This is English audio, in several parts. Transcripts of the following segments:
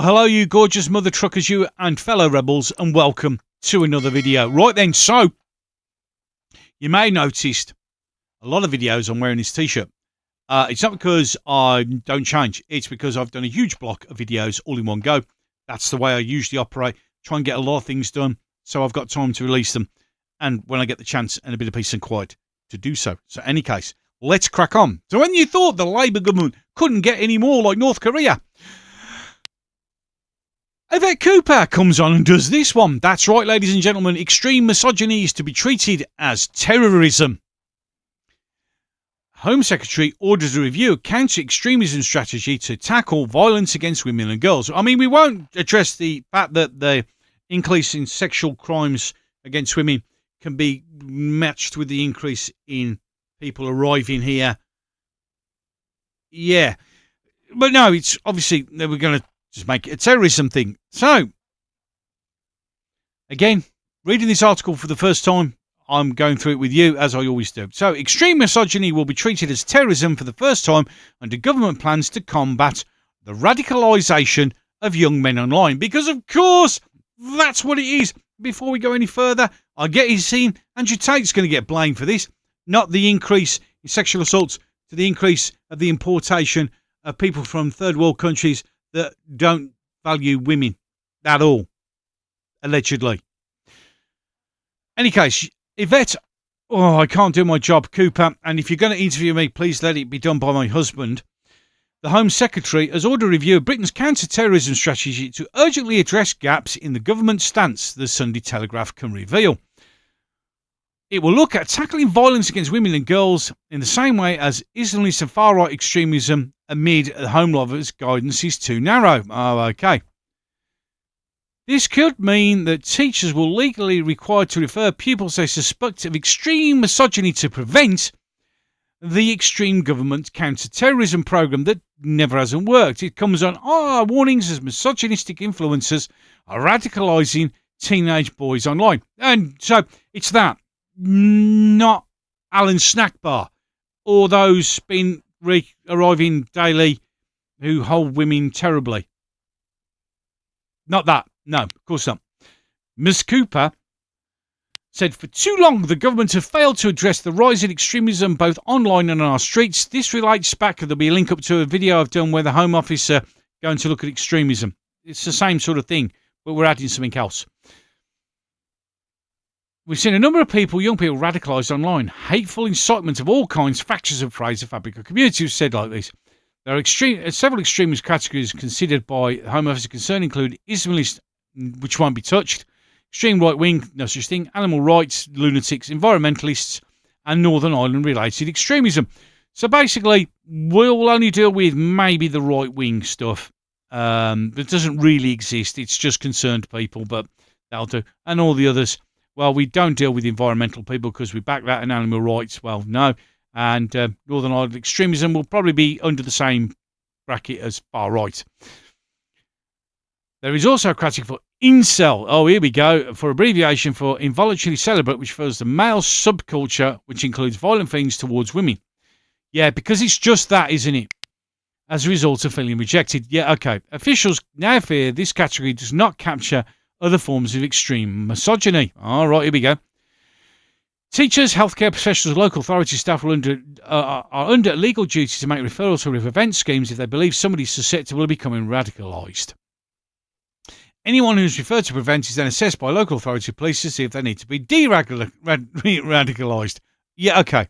Well, hello, you gorgeous mother truckers, you and fellow rebels, and welcome to another video. Right then, so you may have noticed a lot of videos I'm wearing this t-shirt. It's not because I don't change. It's because I've done a huge block of videos all in one go. That's the way I usually operate. Try and get a lot of things done so I've got time to release them. And when I get the chance and a bit of peace and quiet to do so. So, in any case, let's crack on. So, when you thought the Labour government couldn't get any more like North Korea, Yvette Cooper comes on and does this one. That's right, ladies and gentlemen. Extreme misogyny is to be treated as terrorism. Home Secretary orders a review of counter-extremism strategy to tackle violence against women and girls. I mean, we won't address the fact that the increase in sexual crimes against women can be matched with the increase in people arriving here. Yeah. But no, it's obviously that we're going to just make it a terrorism thing. So, again, reading this article for the first time, I'm going through it with you, as I always do. So, extreme misogyny will be treated as terrorism for the first time under government plans to combat the radicalisation of young men online. Because, of course, that's what it is. Before we go any further, I get you seen Andrew Tate's going to get blamed for this, not the increase in sexual assaults to the increase of the importation of people from third world countries that don't value women at all, allegedly. Any case, Yvette, I can't do my job, Cooper, and if you're going to interview me, please let it be done by my husband. The Home Secretary has ordered a review of Britain's counter-terrorism strategy to urgently address gaps in the government stance, the Sunday Telegraph can reveal. It will look at tackling violence against women and girls in the same way as Islamist and far-right extremism amid the Home Office guidance is too narrow. Oh, okay. This could mean that teachers will legally be required to refer pupils they suspect of extreme misogyny to prevent the extreme government counter-terrorism programme that never hasn't worked. It comes on warnings as misogynistic influencers are radicalising teenage boys online. And so it's that. Not Alan Snackbar or those been arriving daily who hold women terribly. Not that. No, of course not. Ms. Cooper said, for too long the government have failed to address the rise in extremism both online and on our streets. This relates back, there'll be a link up to a video I've done where the Home Office are going to look at extremism. It's the same sort of thing, but we're adding something else. We've seen a number of people, young people, radicalised online. Hateful incitement of all kinds, fractures of Fraser fabric of community have said like this. There are several extremist categories considered by the Home Office concern include Islamist, which won't be touched, extreme right-wing, no such thing, animal rights, lunatics, environmentalists, and Northern Ireland-related extremism. So basically, we'll only deal with maybe the right-wing stuff. That doesn't really exist. It's just concerned people, but that'll do. And all the others, well, we don't deal with environmental people because we back that, and animal rights, well, no. And Northern Ireland extremism will probably be under the same bracket as far-right. There is also a category for incel. Oh, here we go. For abbreviation for involuntary celibate, which refers to male subculture, which includes violent things towards women. Yeah, because it's just that, isn't it? As a result of feeling rejected. Yeah, okay. Officials now fear this category does not capture other forms of extreme misogyny. All right, here we go. Teachers, healthcare professionals, local authority staff are under legal duty to make referrals to prevent schemes if they believe somebody is susceptible of becoming radicalised. Anyone who is referred to prevent is then assessed by local authority police to see if they need to be de-radicalised. Yeah, okay.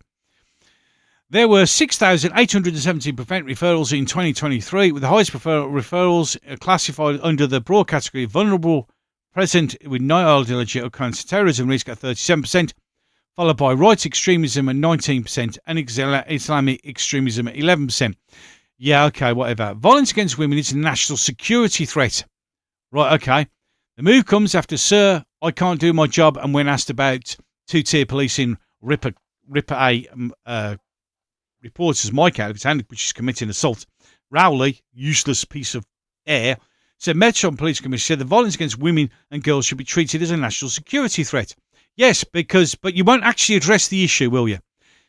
There were 6,817 prevent referrals in 2023, with the highest referrals classified under the broad category of vulnerable, present with no ideology or counter-terrorism risk at 37%, followed by right extremism at 19% and Islamic extremism at 11%. Yeah, okay, whatever. Violence against women is a national security threat. Right, okay. The move comes after Sir I Can't Do My Job and when asked about two-tier policing, Ripper A reports as Mike out of his hand, which is committing assault. Rowley, useless piece of air, said Metro Police Commissioner said the violence against women and girls should be treated as a national security threat. Yes, but you won't actually address the issue, will you?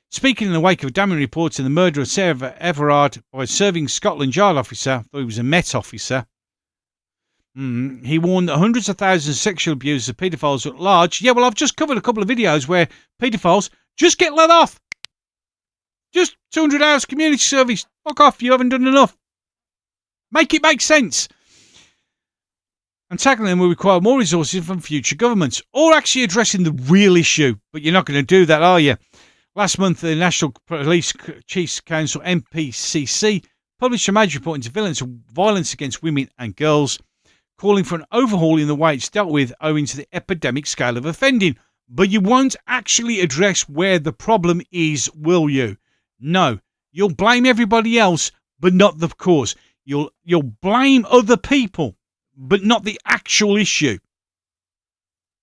Speaking in the wake of damning reports of the murder of Sarah Everard by a serving Scotland Yard officer, thought he was a Met officer, He warned that hundreds of thousands of sexual abusers of paedophiles at large. Yeah, well, I've just covered a couple of videos where paedophiles just get let off. Just 200 hours community service. Fuck off, you haven't done enough. Make it make sense. And tackling them will require more resources from future governments, or actually addressing the real issue. But you're not going to do that, are you? Last month, the National Police Chiefs Council, NPCC, published a major report into violence against women and girls, calling for an overhaul in the way it's dealt with owing to the epidemic scale of offending. But you won't actually address where the problem is, will you? No. You'll blame everybody else, but not the cause. You'll blame other people, but not the actual issue.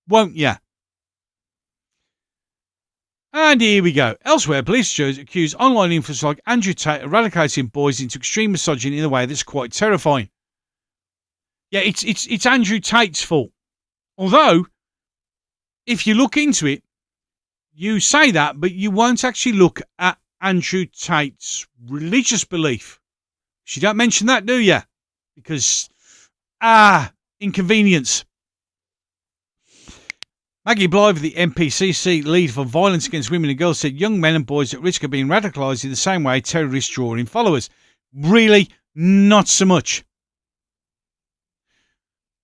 Won't ya? And here we go. Elsewhere, police accuse online influencers like Andrew Tate of radicalising boys into extreme misogyny in a way that's quite terrifying. Yeah, it's Andrew Tate's fault. Although, if you look into it, you say that, but you won't actually look at Andrew Tate's religious belief. You don't mention that, do you? Because, inconvenience. Maggie Blythe, the NPCC lead for violence against women and girls, said young men and boys at risk of being radicalised in the same way terrorists draw in followers. Really, not so much.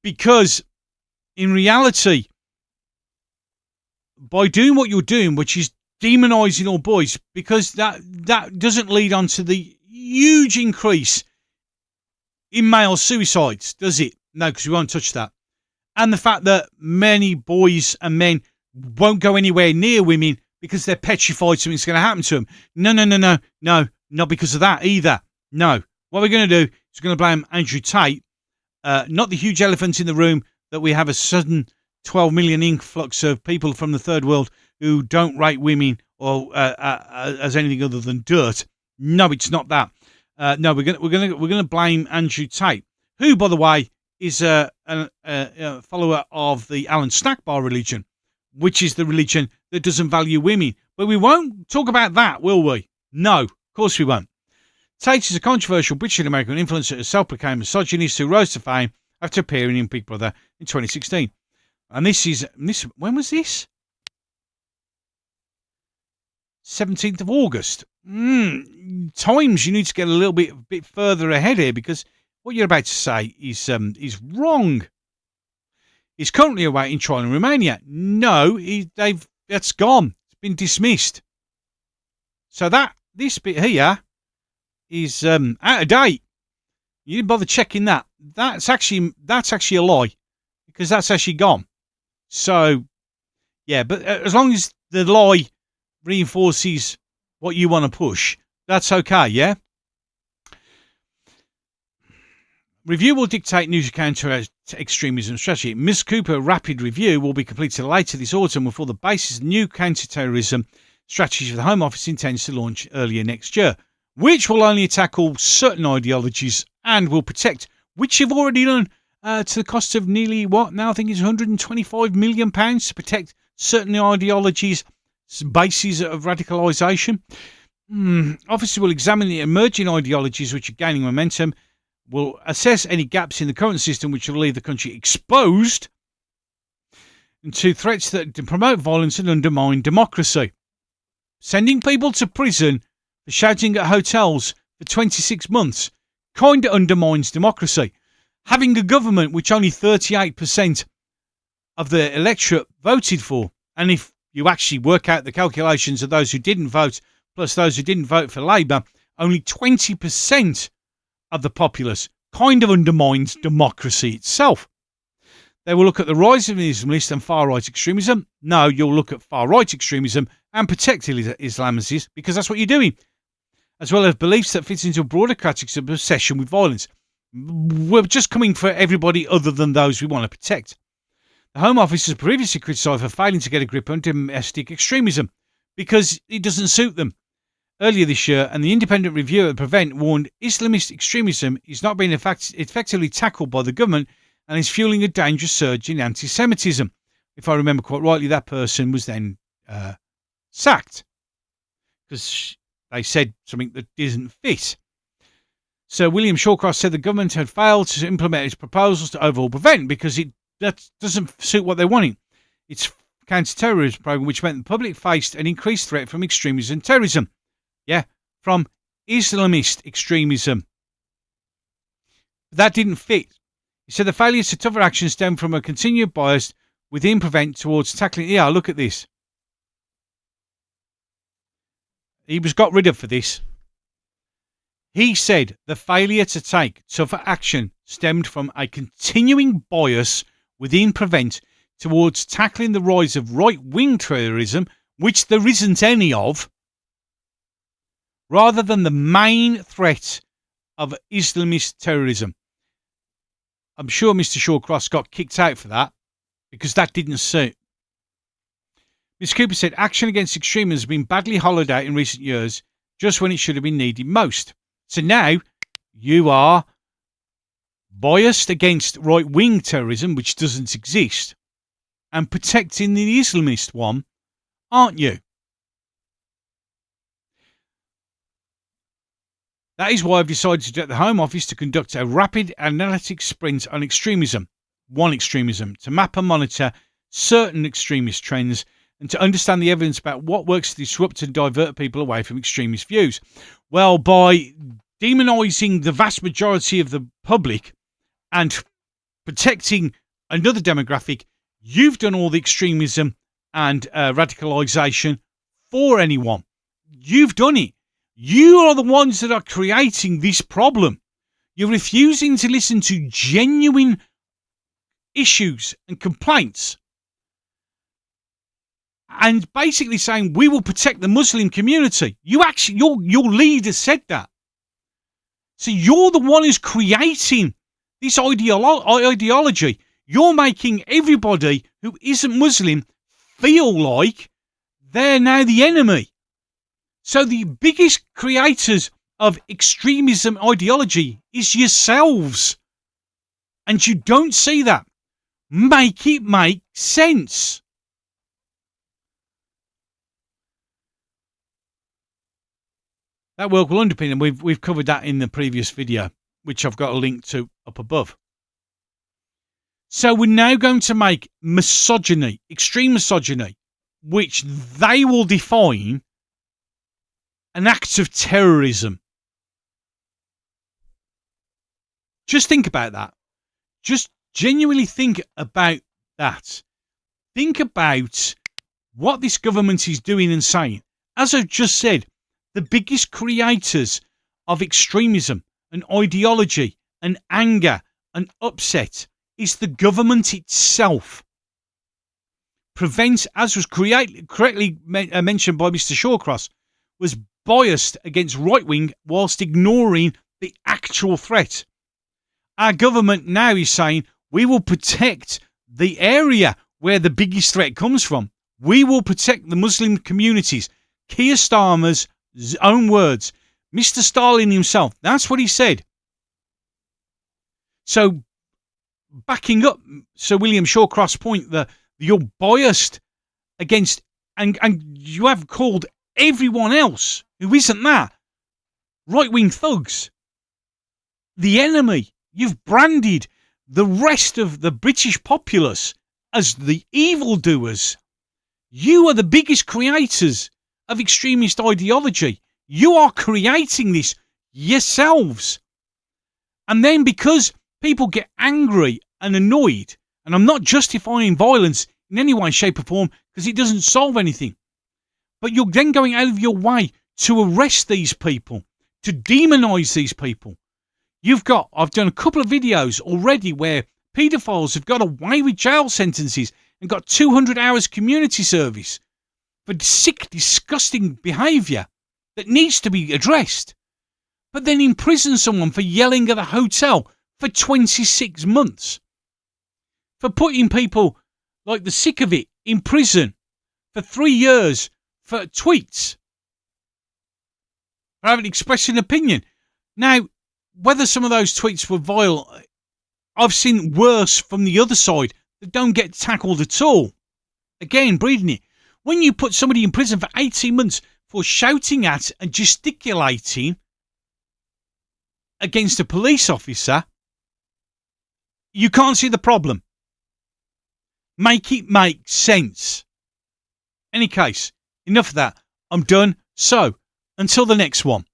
Because, in reality, by doing what you're doing, which is demonising all boys, because that doesn't lead on to the huge increase in male suicides, does it? No, because we won't touch that. And the fact that many boys and men won't go anywhere near women because they're petrified something's going to happen to them. No, not because of that either. No. What we're going to do is we're going to blame Andrew Tate, not the huge elephant in the room that we have a sudden 12 million influx of people from the third world who don't rate women or as anything other than dirt. No, it's not that. No, we're going to blame Andrew Tate, who, by the way, is a follower of the Alan Snackbar religion, which is the religion that doesn't value women. But we won't talk about that, will we? No, of course we won't. Tate is a controversial British-American influencer, a self-proclaimed misogynist who rose to fame after appearing in Big Brother in 2016. And when was this? 17th of August. Times you need to get a little bit further ahead here, because what you're about to say is wrong. He's currently awaiting trial in Romania. No, that's gone. It's been dismissed. So this bit here is out of date. You didn't bother checking that. That's actually a lie, because that's actually gone. So, yeah, but as long as the lie reinforces what you want to push, that's okay, yeah? Review will dictate new counter-extremism strategy. Ms. Cooper rapid review will be completed later this autumn before the basis of new counter-terrorism strategies for the Home Office intends to launch earlier next year, which will only tackle certain ideologies and will protect, which you've already done, to the cost of nearly, I think it's £125 million to protect certain ideologies, bases of radicalisation. Officers will examine the emerging ideologies which are gaining momentum, will assess any gaps in the current system which will leave the country exposed to threats that promote violence and undermine democracy. Sending people to prison for shouting at hotels for 26 months kind of undermines democracy. Having a government which only 38% of the electorate voted for, and if you actually work out the calculations of those who didn't vote plus those who didn't vote for Labour, only 20% of the populace kind of undermines democracy itself. They will look at the rise of Islamist and far-right extremism. No, you'll look at far-right extremism and protect Islamists, because that's what you're doing, as well as beliefs that fit into a broader category of obsession with violence. We're just coming for everybody other than those we want to protect. The Home Office has previously criticised for failing to get a grip on domestic extremism because it doesn't suit them. Earlier this year, and the independent reviewer at Prevent warned Islamist extremism is not being effectively tackled by the government and is fueling a dangerous surge in anti-Semitism. If I remember quite rightly, that person was then sacked because they said something that didn't fit. Sir William Shawcross said the government had failed to implement its proposals to overall prevent because that doesn't suit what they're wanting. It's counter-terrorism program, which meant the public faced an increased threat from extremism and terrorism. Yeah, from Islamist extremism. That didn't fit. He said the failure to tougher action stemmed from a continued bias within Prevent towards tackling. Yeah, look at this. He was got rid of for this. He said the failure to take tougher action stemmed from a continuing bias within Prevent towards tackling the rise of right-wing terrorism, which there isn't any of, rather than the main threat of Islamist terrorism. I'm sure Mr. Shawcross got kicked out for that because that didn't suit. Ms. Cooper said action against extremism has been badly hollowed out in recent years, just when it should have been needed most. So now you are biased against right-wing terrorism, which doesn't exist, and protecting the Islamist one, aren't you? That is why I've decided to get the Home Office to conduct a rapid analytic sprint on extremism, to map and monitor certain extremist trends and to understand the evidence about what works to disrupt and divert people away from extremist views. Well, by demonising the vast majority of the public and protecting another demographic, you've done all the extremism and radicalisation for anyone. You've done it. You are the ones that are creating this problem. You're refusing to listen to genuine issues and complaints and basically saying we will protect the Muslim community. Your leader said that. So you're the one who's creating this ideology. You're making everybody who isn't Muslim feel like they're now the enemy. So the biggest creators of extremism ideology is yourselves. And you don't see that. Make it make sense. That work will underpin, and we've covered that in the previous video, which I've got a link to up above. So we're now going to make misogyny, extreme misogyny, which they will define an act of terrorism. Just think about that. Just genuinely think about that. Think about what this government is doing and saying. As I've just said, the biggest creators of extremism and ideology and anger and upset is the government itself. Prevent, as was correctly mentioned by Mr. Shawcross, was biased against right-wing whilst ignoring the actual threat. Our government now is saying we will protect the area where the biggest threat comes from. We will protect the Muslim communities. Keir Starmer's own words. Mr. Stalin himself, that's what he said. So, backing up Sir William Shawcross' point that you're biased against, and you have called everyone else who isn't that right-wing thugs the enemy. You've branded the rest of the British populace as the evildoers. You are the biggest creators of extremist ideology. You are creating this yourselves. And then because people get angry and annoyed, and I'm not justifying violence in any way, shape or form, because it doesn't solve anything, but you're then going out of your way to arrest these people, to demonise these people. I've done a couple of videos already where paedophiles have got away with jail sentences and got 200 hours community service for sick, disgusting behaviour that needs to be addressed. But then imprison someone for yelling at a hotel for 26 months. For putting people like the sick of it in prison for 3 years for tweets. For having expressed an opinion. Now, whether some of those tweets were vile, I've seen worse from the other side that don't get tackled at all. Again, breeding it. When you put somebody in prison for 18 months for shouting at and gesticulating against a police officer, you can't see the problem. Make it make sense. Any case, enough of that. I'm done. So, until the next one.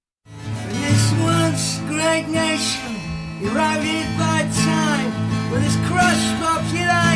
This once great nation, eroded by time, with its crushed population.